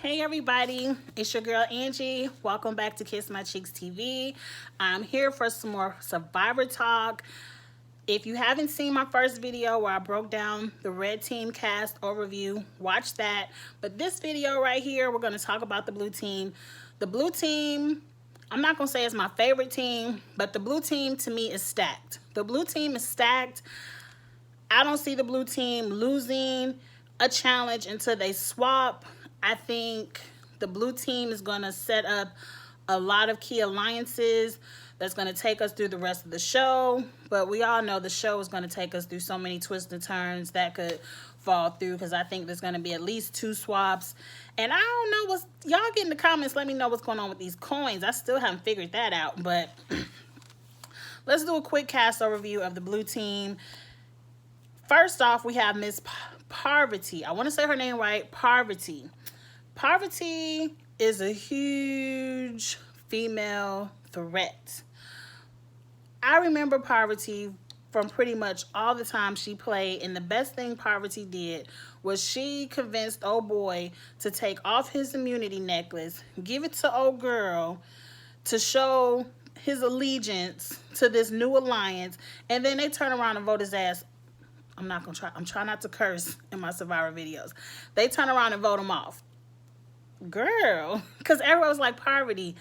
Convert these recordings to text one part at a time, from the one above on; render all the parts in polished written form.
Hey everybody, it's your girl Angie. Welcome back to Kiss My Cheeks TV. I'm here for some more Survivor talk. If you haven't seen my first video where I broke down the Red Team cast overview, watch that. But this video right here, we're going to talk about the Blue Team. The Blue Team, I'm not going to say it's my favorite team, but the Blue Team to me is stacked. The Blue Team is stacked. I don't see the Blue Team losing a challenge until they swap. I think the Blue Team is going to set up a lot of key alliances that's going to take us through the rest of the show. But we all know the show is going to take us through so many twists and turns that could fall through, because I think there's going to be at least 2 swaps. And I don't know what's... Y'all get in the comments, let me know what's going on with these coins. I still haven't figured that out. But let's do a quick cast overview of the Blue Team. First off, we have Miss Parvati. I want to say her name right, Parvati. Parvati is a huge female threat. I remember Parvati from pretty much all the time she played, and the best thing Parvati did was she convinced old boy to take off his immunity necklace, give it to old girl to show his allegiance to this new alliance, and then they turn around and vote his ass. I'm trying not to curse in my Survivor videos. They turn around and vote him off. Girl, because everyone was like, Parvati,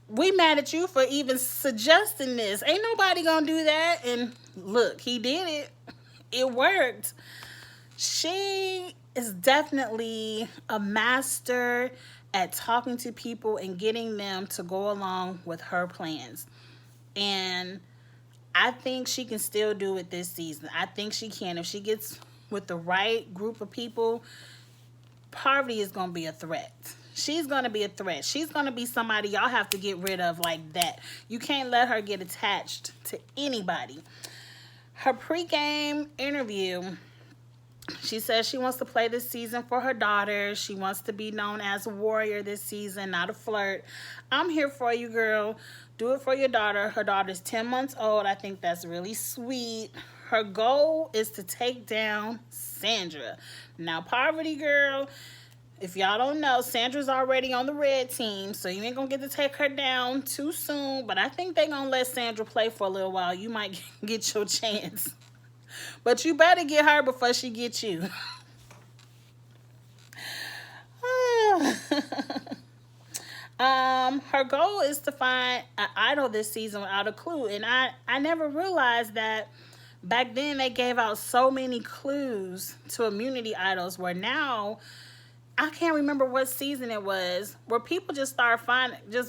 we mad at you for even suggesting this. Ain't nobody gonna do that. And look, he did it. It worked. She is definitely a master at talking to people and getting them to go along with her plans. And I think she can still do it this season. I think she can. If she gets with the right group of people, Parvati is going to be a threat. She's going to be a threat. She's going to be somebody y'all have to get rid of like that. You can't let her get attached to anybody. Her pregame interview, she says she wants to play this season for her daughter. She wants to be known as a warrior this season, not a flirt. I'm here for you, girl. Do it for your daughter. Her daughter's 10 months old. I think that's really sweet. Her goal is to take down Sandra. Now, Parvati, girl, if y'all don't know, Sandra's already on the Red Team, so you ain't gonna get to take her down too soon. But I think they're gonna let Sandra play for a little while. You might get your chance. But you better get her before she gets you. Her goal is to find an idol this season without a clue. And I never realized that back then they gave out so many clues to immunity idols, where now I can't remember what season it was, where people just start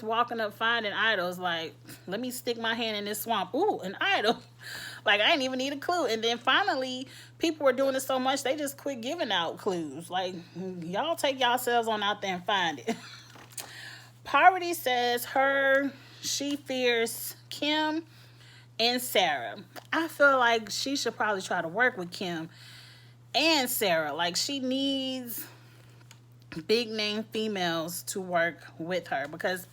walking up finding idols. Like, let me stick my hand in this swamp. Ooh, an idol. Like, I didn't even need a clue. And then finally, people were doing it so much, they just quit giving out clues. Like, y'all take yourselves on out there and find it. Parvati says she fears Kim and Sarah. I feel like she should probably try to work with Kim and Sarah. Like, she needs big name females to work with her, because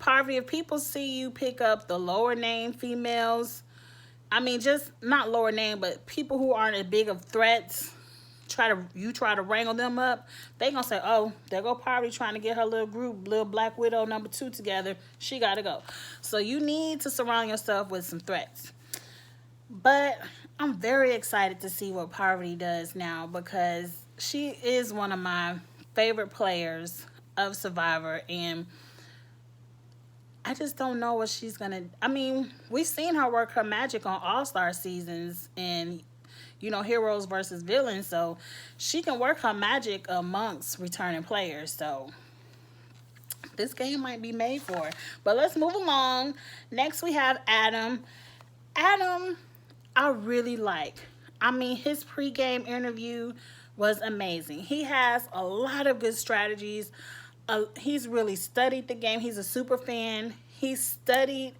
Parvati, if people see you pick up the lower name females, I mean, just not lower name, but people who aren't as big of threats, you try to wrangle them up, they gonna say, oh, there go Parvati trying to get her little group, little Black Widow #2 together. She gotta go. So you need to surround yourself with some threats. But I'm very excited to see what Parvati does now, because she is one of my favorite players of Survivor, and I just don't know what she's gonna... I mean, we've seen her work her magic on All-Star seasons and, you know, heroes versus villains, so she can work her magic amongst returning players. So this game might be made for her. But let's move along. Next we have Adam. Adam, I really like. I mean, his pregame interview was amazing. He has a lot of good strategies. He's really studied the game. He's a super fan. He studied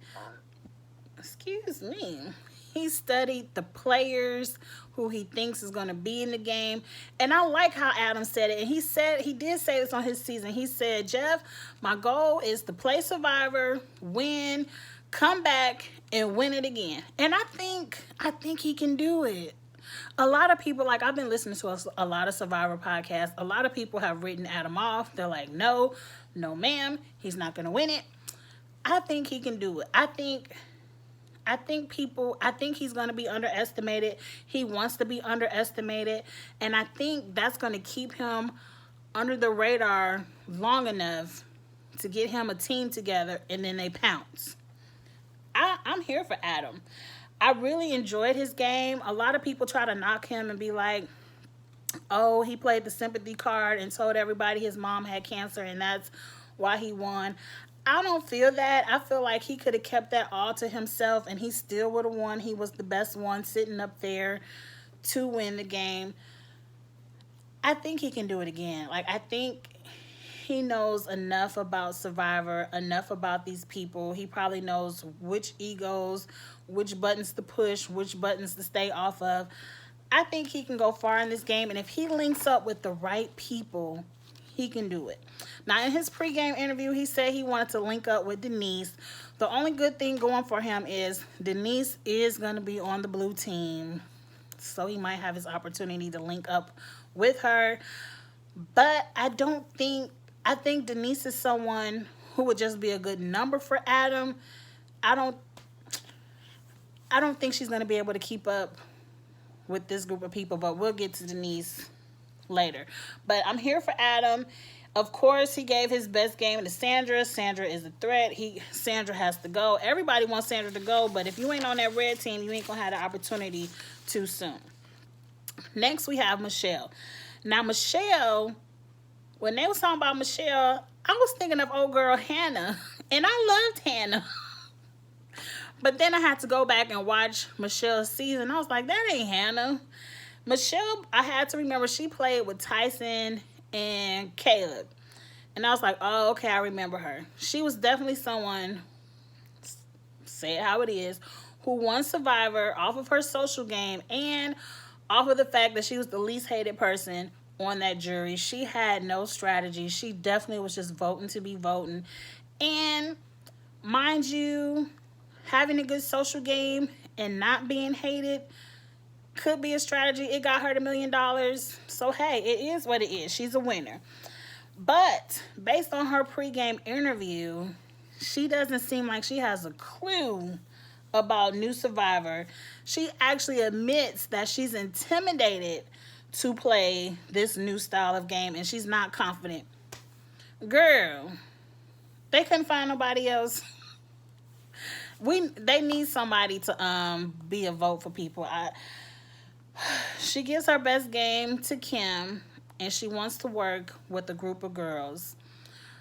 the players who he thinks is going to be in the game. And I like how Adam said it. And he did say this on his season. He said, Jeff, my goal is to play Survivor, win, come back, and win it again. And I think he can do it. A lot of people, like I've been listening to a lot of Survivor podcasts. A lot of people have written Adam off. They're like, no, no, ma'am, he's not going to win it. I think he can do it. I think he's going to be underestimated. He wants to be underestimated. And I think that's going to keep him under the radar long enough to get him a team together, and then they pounce. I'm here for Adam. I really enjoyed his game. A lot of people try to knock him and be like, oh, he played the sympathy card and told everybody his mom had cancer and that's why he won. I don't feel that. I feel like he could have kept that all to himself and he still would have won. He was the best one sitting up there to win the game. I think he can do it again. Like, I think he knows enough about Survivor, enough about these people. He probably knows which egos, which buttons to push, which buttons to stay off of. I think he can go far in this game, and if he links up with the right people, he can do it. Now, in his pregame interview, he said he wanted to link up with Denise. The only good thing going for him is Denise is going to be on the blue team, so he might have his opportunity to link up with her. But I think Denise is someone who would just be a good number for Adam. I don't think she's going to be able to keep up with this group of people, but we'll get to Denise later. But I'm here for Adam. Of course, he gave his best game to Sandra. Sandra is a threat. Sandra has to go. Everybody wants Sandra to go, but if you ain't on that red team, you ain't going to have the opportunity too soon. Next, we have Michelle. Now, Michelle, when they was talking about Michelle, I was thinking of old girl Hannah, and I loved Hannah. But then I had to go back and watch Michelle's season. I was like, that ain't Hannah. Michelle, I had to remember she played with Tyson and Caleb. And I was like, oh, okay, I remember her. She was definitely someone, say it how it is, who won Survivor off of her social game and off of the fact that she was the least hated person on that jury. She had no strategy. She definitely was just voting to be voting. And mind you, having a good social game and not being hated could be a strategy. It got her $1 million. So, hey, it is what it is. She's a winner. But based on her pregame interview, she doesn't seem like she has a clue about new Survivor. She actually admits that she's intimidated to play this new style of game and she's not confident. Girl, they couldn't find nobody else. They need somebody to be a vote for people. She gives her best game to Kim, and she wants to work with a group of girls.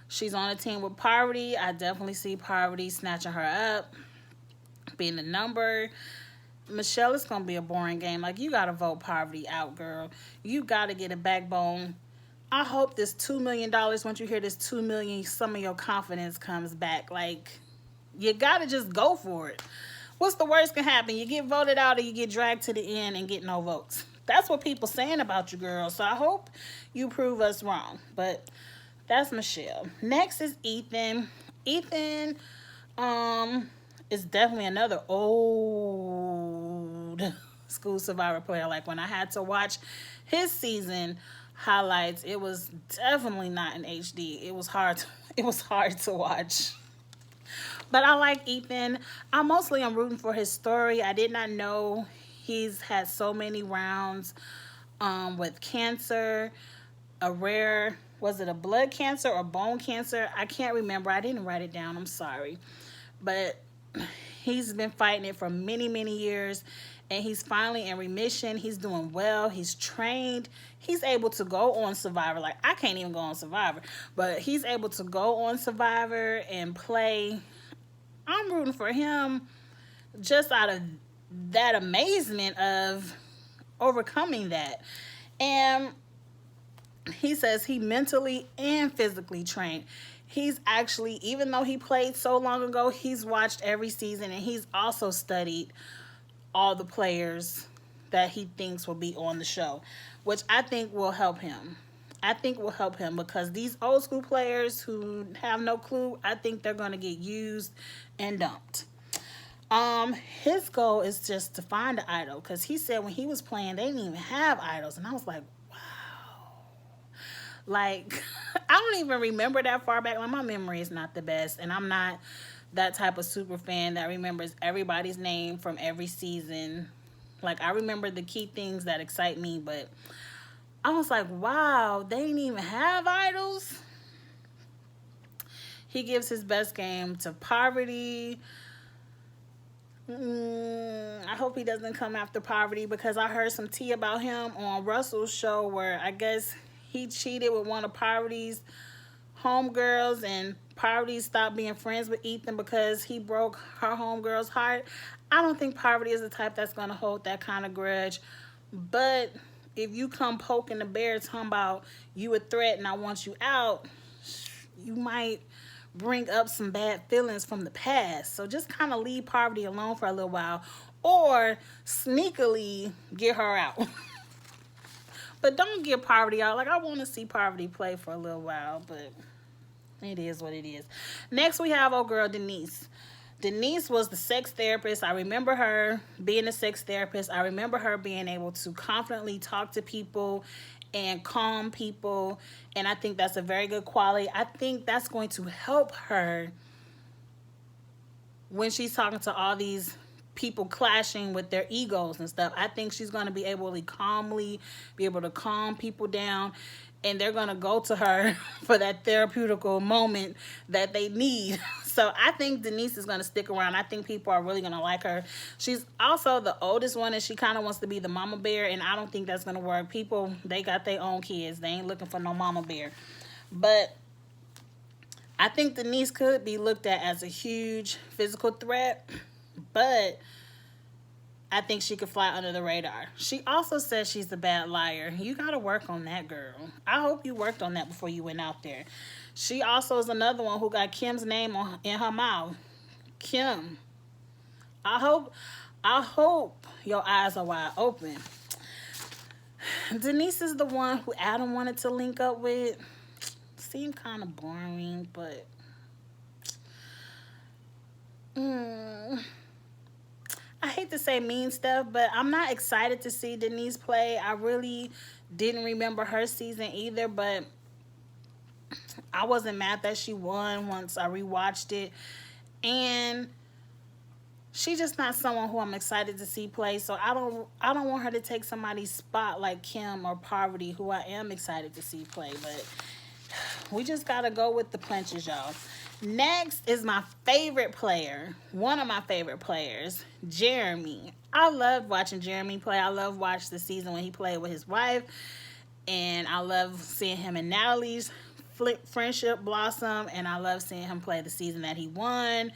She's on a team with Parvati. I definitely see Parvati snatching her up, being the number. Michelle, it's gonna be a boring game. Like, you gotta vote Parvati out, girl. You gotta get a backbone. I hope this $2 million, once you hear this $2 million, some of your confidence comes back. Like, you gotta just go for it. What's the worst can happen? You get voted out or you get dragged to the end and get no votes. That's what people saying about you, girl. So I hope you prove us wrong. But that's Michelle. Next is Ethan. Ethan is definitely another old school Survivor player. Like, when I had to watch his season highlights, it was definitely not in HD. It was hard to watch. But I like Ethan. I'm rooting for his story. I did not know he's had so many rounds with cancer, a rare, was it a blood cancer or bone cancer? I can't remember. I didn't write it down. I'm sorry. But he's been fighting it for many, many years, and he's finally in remission. He's doing well. He's trained. He's able to go on Survivor. Like, I can't even go on Survivor, but he's able to go on Survivor and play. I'm rooting for him just out of that amazement of overcoming that. And he says he mentally and physically trained. He's actually, even though he played so long ago, he's watched every season, and he's also studied all the players that he thinks will be on the show, which I think will help him. Because these old school players who have no clue, I think they're going to get used and dumped. His goal is just to find an idol because he said when he was playing, they didn't even have idols, and I was like, like, I don't even remember that far back. Like, my memory is not the best, and I'm not that type of super fan that remembers everybody's name from every season. Like, I remember the key things that excite me, but I was like, wow, they didn't even have idols. He gives his best game to Poverty. I hope he doesn't come after Poverty because I heard some tea about him on Russell's show where I guess he cheated with one of Poverty's homegirls, and Poverty stopped being friends with Ethan because he broke her homegirl's heart. I don't think Poverty is the type that's going to hold that kind of grudge. But if you come poking the bear talking about you a threat and I want you out, you might bring up some bad feelings from the past. So just kind of leave Poverty alone for a little while or sneakily get her out. But don't get Poverty out. Like, I want to see Poverty play for a little while, but it is what it is. Next, we have old girl Denise. Denise was the sex therapist. I remember her being a sex therapist. I remember her being able to confidently talk to people and calm people. And I think that's a very good quality. I think that's going to help her when she's talking to all these people clashing with their egos and stuff. I think she's going to be able to calmly be able to calm people down, and they're going to go to her for that therapeutical moment that they need. So I think Denise is going to stick around. I think people are really going to like her. She's also the oldest one, and she kind of wants to be the mama bear, and I don't think that's going to work. People, they got their own kids. They ain't looking for no mama bear. But I think Denise could be looked at as a huge physical threat, but I think she could fly under the radar. She also says she's a bad liar. You got to work on that, girl. I hope you worked on that before you went out there. She also is another one who got Kim's name in her mouth. Kim. I hope your eyes are wide open. Denise is the one who Adam wanted to link up with. Seemed kind of boring, but I hate to say mean stuff, but I'm not excited to see Denise play. I really didn't remember her season either, but I wasn't mad that she won once I rewatched it. And she's just not someone who I'm excited to see play. So I don't want her to take somebody's spot like Kim or Poverty, who I am excited to see play. But we just gotta go with the punches, y'all. Next is my favorite player, one of my favorite players, Jeremy. I love watching Jeremy play. I love watching the season when he played with his wife, and I love seeing him and Natalie's friendship blossom, and I love seeing him play the season that he won,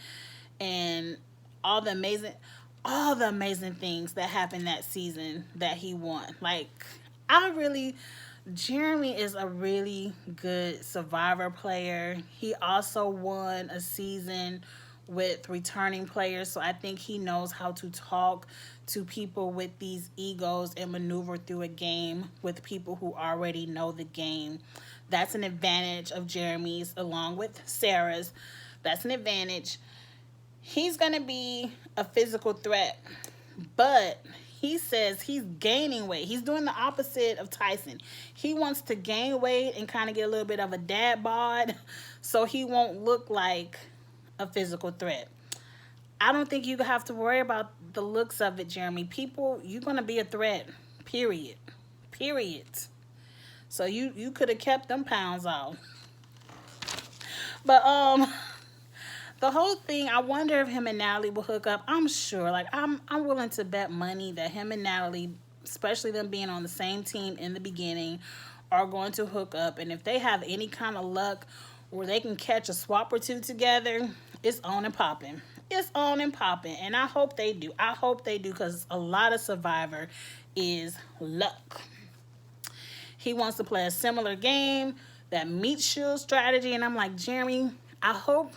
and all the amazing things that happened that season that he won. Like, Jeremy is a really good Survivor player. He also won a season with returning players, so I think he knows how to talk to people with these egos and maneuver through a game with people who already know the game. That's an advantage of Jeremy's, along with Sarah's. That's an advantage. He's going to be a physical threat, but he says he's gaining weight. He's doing the opposite of Tyson. He wants to gain weight and kind of get a little bit of a dad bod so he won't look like a physical threat. I don't think you have to worry about the looks of it, Jeremy. People, you're going to be a threat, period. Period. So you could have kept them pounds off. But the whole thing, I wonder if him and Natalie will hook up. I'm sure. Like, I'm willing to bet money that him and Natalie, especially them being on the same team in the beginning, are going to hook up. And if they have any kind of luck where they can catch a swap or two together, it's on and popping. It's on and popping. And I hope they do. I hope they do, because a lot of Survivor is luck. He wants to play a similar game, that meat shield strategy. And I'm like, Jeremy, I hope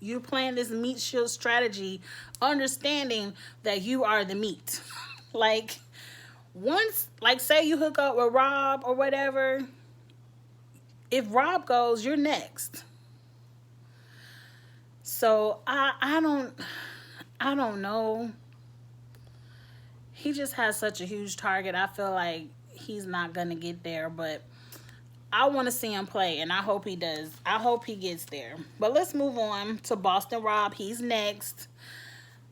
you're playing this meat shield strategy understanding that you are the meat. Like, once, like, say you hook up with Rob or whatever, if Rob goes, you're next. So I I don't know. He just has such a huge target. I feel like he's not going to get there, but I want to see him play, and I hope he does. I hope he gets there. But let's move on to Boston Rob. He's next.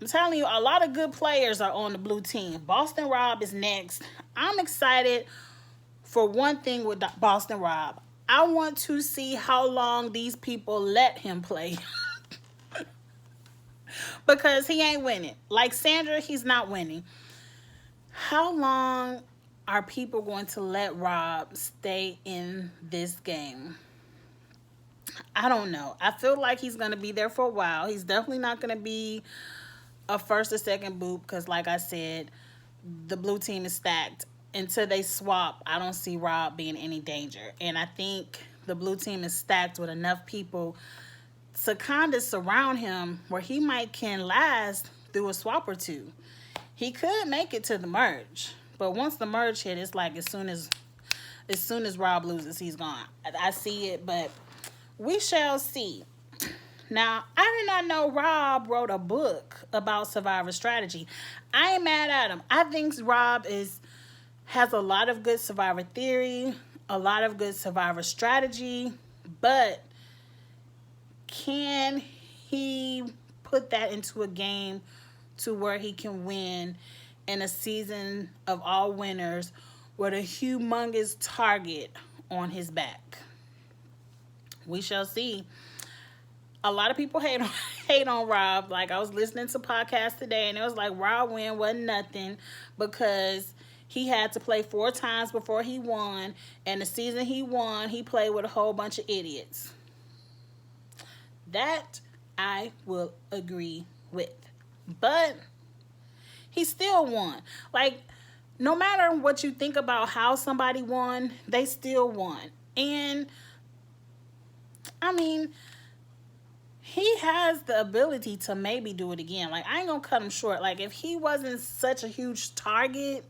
I'm telling you, a lot of good players are on the blue team. Boston Rob is next. I'm excited for one thing with Boston Rob. I want to see how long these people let him play. Because he ain't winning. Like Sandra, he's not winning. How long are people going to let Rob stay in this game? I don't know. I feel like he's going to be there for a while. He's definitely not going to be a first or second boot because, like I said, the blue team is stacked. Until they swap, I don't see Rob being any danger. And I think the blue team is stacked with enough people to kind of surround him where he might can last through a swap or two. He could make it to the merge, but once the merge hit, it's like as soon as Rob loses, he's gone. I see it, but we shall see. Now, I did not know Rob wrote a book about survivor strategy. I ain't mad at him. I think Rob has a lot of good survivor theory, a lot of good survivor strategy, but can he put that into a game to where he can win in a season of all winners with a humongous target on his back? We shall see. A lot of people hate on Rob. Like, I was listening to podcasts today, and it was like Rob win wasn't nothing because he had to play 4 times before he won, and the season he won, he played with a whole bunch of idiots. That I will agree with. But he still won. Like, no matter what you think about how somebody won, they still won. And, I mean, he has the ability to maybe do it again. Like, I ain't gonna cut him short. Like, if he wasn't such a huge target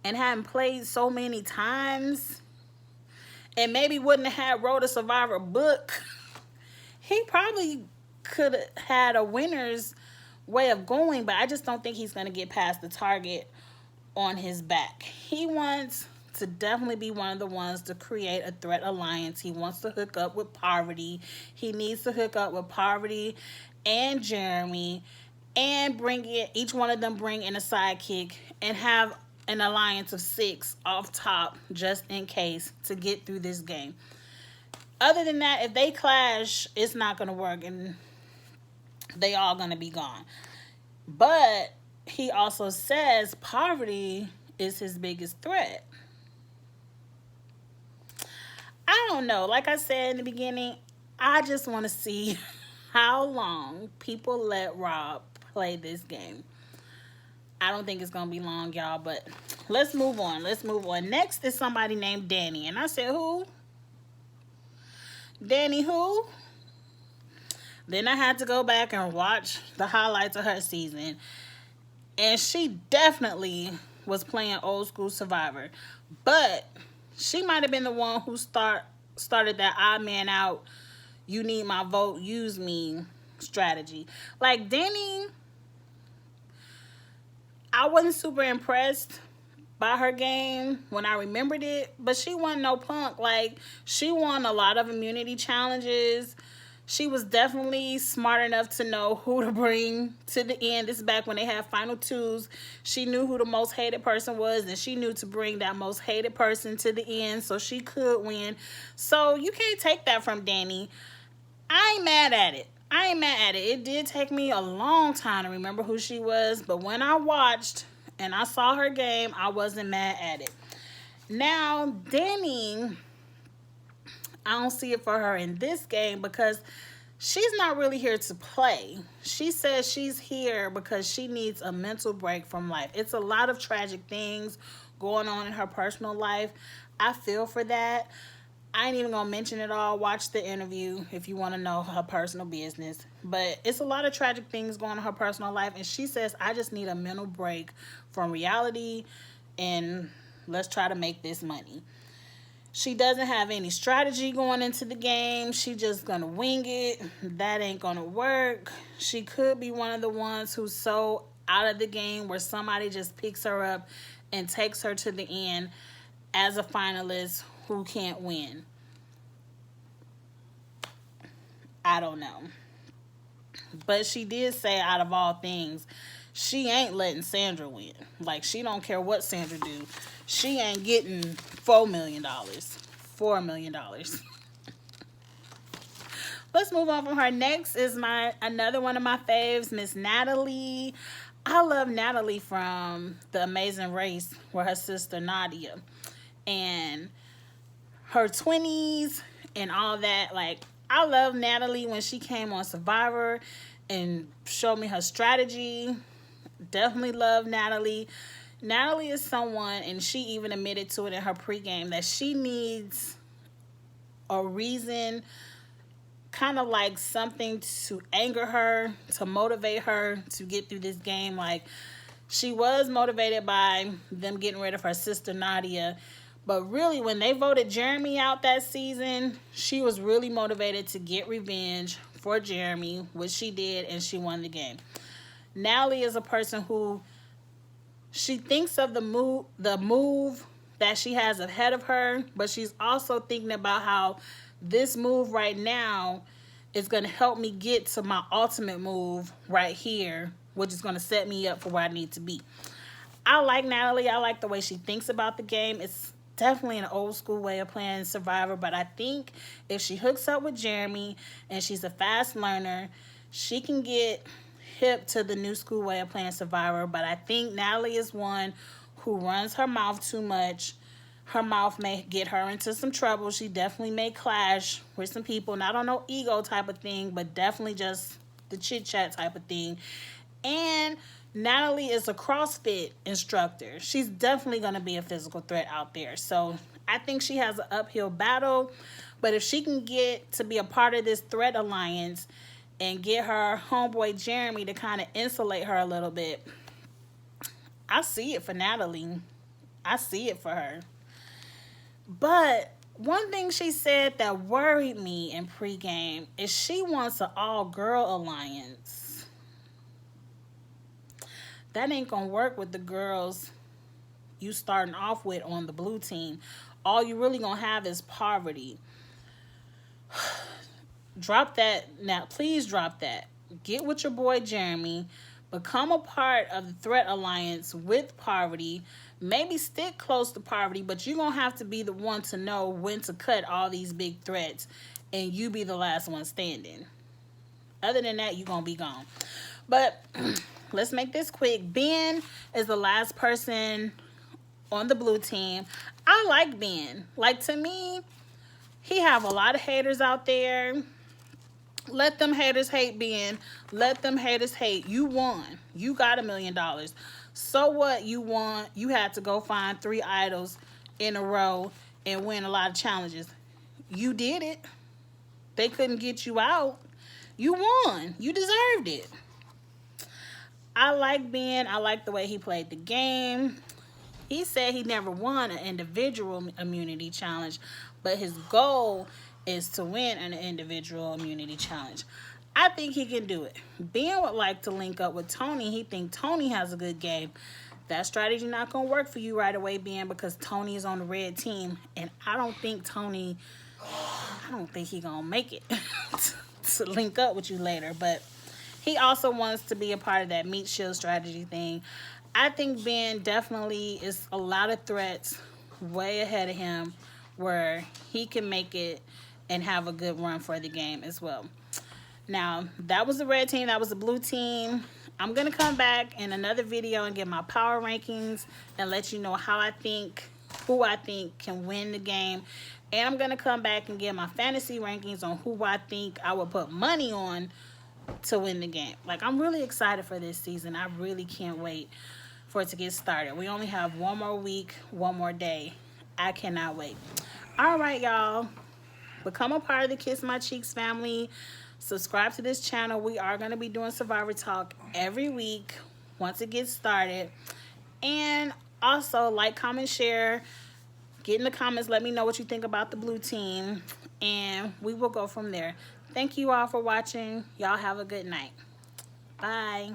and hadn't played so many times and maybe wouldn't have wrote a Survivor book, he probably could have had a winner's way of going, but I just don't think he's going to get past the target on his back. He wants to definitely be one of the ones to create a threat alliance. He wants to hook up with Parvati. He needs to hook up with Parvati and Jeremy and each one of them bring in a sidekick and have an alliance of 6 off top just in case to get through this game. Other than that, if they clash, it's not going to work and they all going to be gone. But he also says Parvati is his biggest threat. I don't know. Like I said in the beginning, I just want to see how long people let Rob play this game. I don't think it's going to be long, y'all, but let's move on. Next is somebody named Danny. And I said, who? Danny who? Then I had to go back and watch the highlights of her season. And she definitely was playing old school Survivor. But she might have been the one who started that odd man out, you need my vote, use me strategy. Like, Danny, I wasn't super impressed by her game when I remembered it, but she wasn't no punk. Like, she won a lot of immunity challenges. She was definitely smart enough to know who to bring to the end. This is back when they had final 2s. She knew who the most hated person was, and she knew to bring that most hated person to the end so she could win. So you can't take that from Danny. I ain't mad at it. It did take me a long time to remember who she was, but when I watched and I saw her game, I wasn't mad at it. Now, Danny, I don't see it for her in this game because she's not really here to play. She says she's here because she needs a mental break from life. It's a lot of tragic things going on in her personal life. I feel for that. I ain't even gonna mention it all. Watch the interview if you want to know her personal business. But it's a lot of tragic things going on in her personal life. And she says, I just need a mental break from reality and let's try to make this money. She doesn't have any strategy going into the game. She just gonna wing it. That ain't gonna work. She could be one of the ones who's so out of the game where somebody just picks her up and takes her to the end as a finalist who can't win. I don't know. But she did say, out of all things, she ain't letting Sandra win. Like, she don't care what Sandra do. She ain't getting $4 million. $4 million. Let's move on from her. Next is another one of my faves, Miss Natalie. I love Natalie from The Amazing Race with her sister Nadia. And her 20s and all that. Like, I love Natalie when she came on Survivor and showed me her strategy. Definitely love Natalie. Natalie is someone, and she even admitted to it in her pregame, that she needs a reason, kind of like something to anger her, to motivate her to get through this game. Like, she was motivated by them getting rid of her sister Nadia. But really, when they voted Jeremy out that season, she was really motivated to get revenge for Jeremy, which she did, and she won the game. Natalie is a person who, she thinks of the move that she has ahead of her, but she's also thinking about how this move right now is going to help me get to my ultimate move right here, which is going to set me up for where I need to be. I like Natalie. I like the way she thinks about the game. It's definitely an old school way of playing Survivor, but I think if she hooks up with Jeremy and she's a fast learner, she can get hip to the new school way of playing Survivor. But I think Natalie is one who runs her mouth too much. Her mouth may get her into some trouble. She definitely may clash with some people, not on no ego type of thing, but definitely just the chit chat type of thing. And Natalie is a CrossFit instructor. She's definitely going to be a physical threat out there. So I think she has an uphill battle. But if she can get to be a part of this threat alliance and get her homeboy Jeremy to kind of insulate her a little bit, I see it for Natalie. I see it for her. But one thing she said that worried me in pregame is she wants an all-girl alliance. That ain't gonna work with the girls you starting off with on the blue team. All you really gonna have is Parvati. Drop that now. Please drop that. Get with your boy Jeremy. Become a part of the threat alliance with Parvati. Maybe stick close to Parvati, but you're gonna have to be the one to know when to cut all these big threats, and you be the last one standing. Other than that, you're gonna be gone. But let's make this quick. Ben is the last person on the blue team. I like Ben. Like, to me, he have a lot of haters out there. Let them haters hate, Ben. Let them haters hate. You won. You got $1 million. So what? You won. You had to go find 3 idols in a row and win a lot of challenges. You did it. They couldn't get you out. You won. You deserved it. I like Ben. I like the way he played the game. He said he never won an individual immunity challenge, but his goal is to win an individual immunity challenge. I think he can do it. Ben would like to link up with Tony. He think Tony has a good game. That strategy not going to work for you right away, Ben, because Tony is on the red team, and I don't think he going to make it to link up with you later, but he also wants to be a part of that meat shield strategy thing. I think Ben definitely is a lot of threats way ahead of him where he can make it and have a good run for the game as well. Now, that was the red team. That was the blue team. I'm going to come back in another video and give my power rankings and let you know who I think can win the game. And I'm going to come back and give my fantasy rankings on who I think I would put money on to win the game. Like, I'm really excited for this season. I really can't wait for it to get started. We only have one more week, one more day. I cannot wait. All right, y'all. Become a part of the Kiss My Cheeks family. Subscribe to this channel. We are going to be doing Survivor Talk every week once it gets started. And also, like, comment, share. Get in the comments. Let me know what you think about the blue team. And we will go from there. Thank you all for watching. Y'all have a good night. Bye.